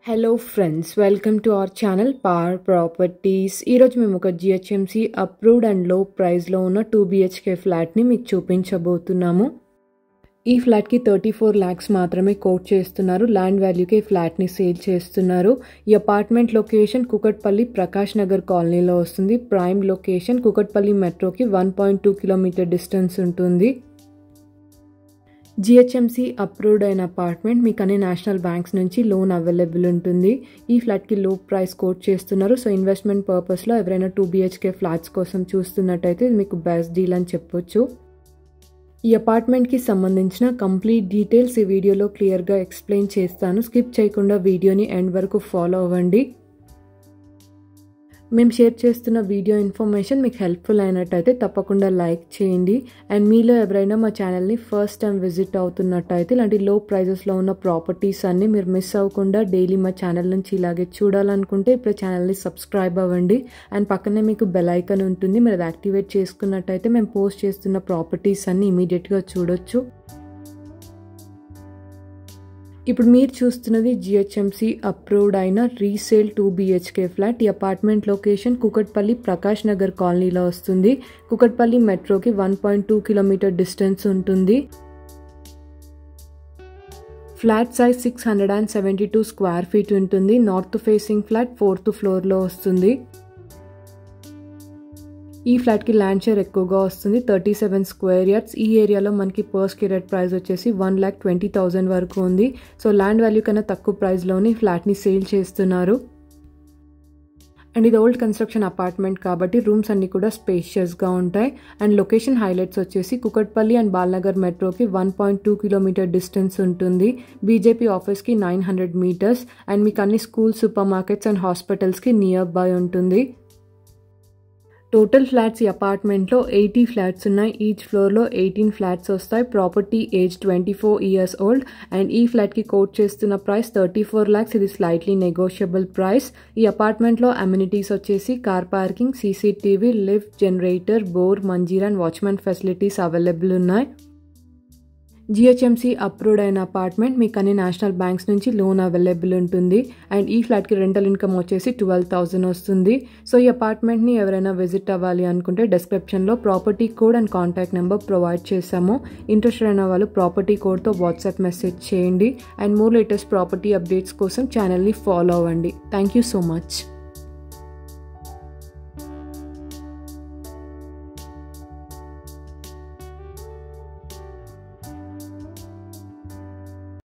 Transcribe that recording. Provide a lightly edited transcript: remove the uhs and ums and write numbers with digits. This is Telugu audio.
Hello friends, welcome to our channel power properties. ఈరోజు మేము ఒక జిహెచ్ఎంసీ అప్రూవ్డ్ అండ్ లో ప్రైస్లో ఉన్న 2 BHK ఫ్లాట్ని మీకు చూపించబోతున్నాము. ఈ ఫ్లాట్కి 34 lakhs మాత్రమే కోట్ చేస్తున్నారు. ల్యాండ్ వాల్యూకి ఈ ఫ్లాట్ని సేల్ చేస్తున్నారు. ఈ అపార్ట్మెంట్ లొకేషన్ కుకట్పల్లి ప్రకాష్ నగర్ కాలనీలో వస్తుంది. ప్రైమ్ లొకేషన్, కుకట్పల్లి మెట్రోకి 1.2 కిలోమీటర్ డిస్టెన్స్ ఉంటుంది. జిహెచ్ఎంసీ అప్రూవ్డ్ అయిన అపార్ట్మెంట్, మీకు అన్ని నేషనల్ బ్యాంక్స్ నుంచి లోన్ అవైలబుల్ ఉంటుంది. ఈ ఫ్లాట్కి లో ప్రైస్ కోట్ చేస్తున్నారు. సో ఇన్వెస్ట్మెంట్ పర్పస్లో ఎవరైనా 2 BHK ఫ్లాట్స్ కోసం చూస్తున్నట్టయితే ఇది మీకు బెస్ట్ డీల్ అని చెప్పొచ్చు. ఈ అపార్ట్మెంట్కి సంబంధించిన కంప్లీట్ డీటెయిల్స్ ఈ వీడియోలో క్లియర్గా ఎక్స్ప్లెయిన్ చేస్తాను. స్కిప్ చేయకుండా వీడియోని ఎండ్ వరకు ఫాలో అవ్వండి. మేము షేర్ చేస్తున్న వీడియో ఇన్ఫర్మేషన్ మీకు హెల్ప్ఫుల్ అయినట్టయితే తప్పకుండా లైక్ చేయండి. అండ్ మీలో ఎవరైనా మా ఛానల్ని ఫస్ట్ టైం విజిట్ అవుతున్నట్టయితే ఇలాంటి లో ప్రైజెస్లో ఉన్న ప్రాపర్టీస్ అన్నీ మీరు మిస్ అవ్వకుండా డైలీ మా ఛానల్ నుంచి ఇలాగే చూడాలనుకుంటే ఇప్పుడు ఛానల్ని సబ్స్క్రైబ్ అవ్వండి. అండ్ పక్కనే మీకు బెల్ ఐకాన్ ఉంటుంది, మీరు అది యాక్టివేట్ చేసుకున్నట్టయితే మేము పోస్ట్ చేస్తున్న ప్రాపర్టీస్ అన్నీ ఇమీడియట్గా చూడొచ్చు. ఇప్పుడు మీరు చూస్తున్నది జిహెచ్ఎంసీ అప్రూవ్డ్ అయిన రీసేల్ 2 BHK ఫ్లాట్. ఈ అపార్ట్మెంట్ లొకేషన్ కుకట్పల్లి ప్రకాష్ నగర్ కాలనీలో వస్తుంది. కుకట్పల్లి మెట్రోకి 1.2 కిలోమీటర్ డిస్టెన్స్ ఉంటుంది. ఫ్లాట్ సైజ్ 672 స్క్వేర్ ఫీట్ ఉంటుంది. నార్త్ ఫేసింగ్ ఫ్లాట్ 4th ఫ్లోర్లో వస్తుంది. ఈ ఫ్లాట్కి ల్యాండ్ షేర్ ఎక్కువగా వస్తుంది, 37 స్క్వేర్ యార్డ్స్. ఈ ఏరియాలో మనకి పర్ స్క్వేర్ యార్డ్ ప్రైస్ వచ్చేసి 1,20,000 వరకు ఉంది. సో ల్యాండ్ వాల్యూ కన్నా తక్కువ ప్రైస్లోని ఫ్లాట్ని సేల్ చేస్తున్నారు. అండ్ ఇది ఓల్డ్ కన్స్ట్రక్షన్ అపార్ట్మెంట్ కాబట్టి రూమ్స్ అన్నీ కూడా స్పేషియస్గా ఉంటాయి. అండ్ లొకేషన్ హైలైట్స్ వచ్చేసి కుకట్పల్లి అండ్ బాల్నగర్ మెట్రోకి 1.2 కిలోమీటర్ డిస్టెన్స్ ఉంటుంది. బీజేపీ ఆఫీస్కి 900 మీటర్స్. అండ్ మీకు అన్ని స్కూల్, సూపర్ మార్కెట్స్ అండ్ హాస్పిటల్స్కి నియర్ బై ఉంటుంది. టోటల్ ఫ్లాట్స్ ఈ అపార్ట్మెంట్లో 80 ఫ్లాట్స్ ఉన్నాయి. ఈచ్ ఫ్లోర్లో 18 ఫ్లాట్స్ వస్తాయి. Property age 24 years old. And ఈ ఫ్లాట్కి కోట్ చేస్తున్న ప్రైస్ 34 lakhs. ఇది స్లైట్లీ నెగోషియబుల్ ప్రైస్. ఈ అపార్ట్మెంట్లో అమ్యూనిటీస్ వచ్చేసి car parking, CCTV, lift, generator, bore, Manjira and watchman facilities available ఉన్నాయి. జిహెచ్ఎంసీ అప్రూవ్డ్ అయిన అపార్ట్మెంట్, మీకు అన్ని నేషనల్ బ్యాంక్స్ నుంచి లోన్ అవైలబుల్ ఉంటుంది. అండ్ ఈ ఫ్లాట్కి రెంటల్ ఇన్కమ్ వచ్చేసి 12,000 వస్తుంది. సో ఈ అపార్ట్మెంట్ని ఎవరైనా విజిట్ అవ్వాలి అనుకుంటే డిస్క్రిప్షన్లో property code and contact number provide చేశాము. ఇంట్రెస్టెడ్ అయిన వాళ్ళు ప్రాపర్టీ కోడ్తో వాట్సాప్ మెసేజ్ చేయండి. And more latest property updates కోసం ఛానల్ని ఫాలో అవ్వండి. Thank you so much.